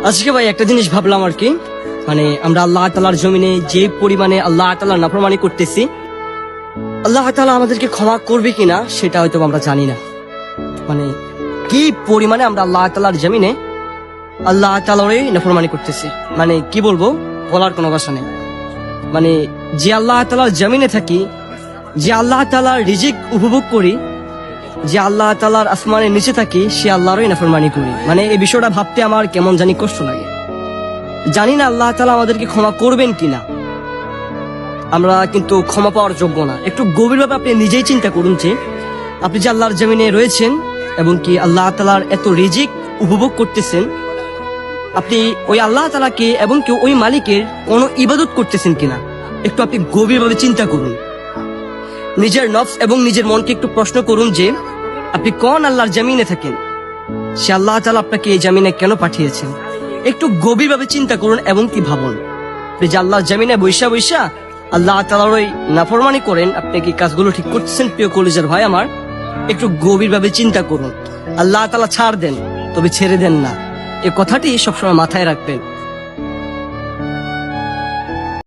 আজকে ভাই একটা জিনিস ভাবলাম আর কি, মানে আমরা আল্লাহ তাআলার জমিনে যে পরিমাণে আল্লাহ তাআলার নাফরমানি করতেছি, আল্লাহ তাআলা আমাদেরকে ক্ষমা করবে কিনা সেটা হয়তো আমরা জানি না। মানে কি পরিমাণে আমরা আল্লাহ তাআলার জমিনে আল্লাহ তাআলারই নাফরমানি করতেছি, মানে কি বলবো, বলার কোনো ভাষা নেই। মানে যে আল্লাহ তাআলার জমিনে থাকি, যে আল্লাহ তাআলার রিজিক উপভোগ করি, যে আল্লাহ তাআলার আসমানের নিচে থাকি, সে আল্লাহরই নাফরমানি করি। মানে এই বিষয়টা ভাবতে আমার কেমন জানি কষ্ট লাগে। জানি না আল্লাহ তাআলা আমাদেরকে ক্ষমা করবেন কিনা। আমরা কিন্তু ক্ষমা পাওয়ার যোগ্য না। একটু গভীরভাবে আপনি নিজেই চিন্তা করুন যে আপনি যে আল্লাহর জমিনে রয়েছেন এবং কি আল্লাহ তাআলার এত রিজিক উপভোগ করতেছেন, আপনি ওই আল্লাহ তাআলাকে এবং কি ওই মালিকের কোনো ইবাদত করতেছেন কিনা একটু আপনি গভীরভাবে চিন্তা করুন। নিজের নফস এবং নিজের মনকে একটু প্রশ্ন করুন যে আপনি কোন আল্লাহর জমিনে থাকেন, সে আল্লাহ তাআলা আপনাকে এই জমিনে কেন পাঠিয়েছেন। একটু গভীরভাবে চিন্তা করুন এবং কি ভাবুন, আপনি যে আল্লাহর জমিনে বৈশা বৈশা আল্লাহ তাআলার ওই নাফরমানি করেন, আপনি কি কাজগুলো ঠিক করতেছেন? প্রিয় কলিজার ভাই আমার, একটু গভীরভাবে চিন্তা করুন। আল্লাহ তাআলা ছাড় দেন, তবে ছেড়ে দেন না, এই কথাটি সবসময় মাথায় রাখবেন।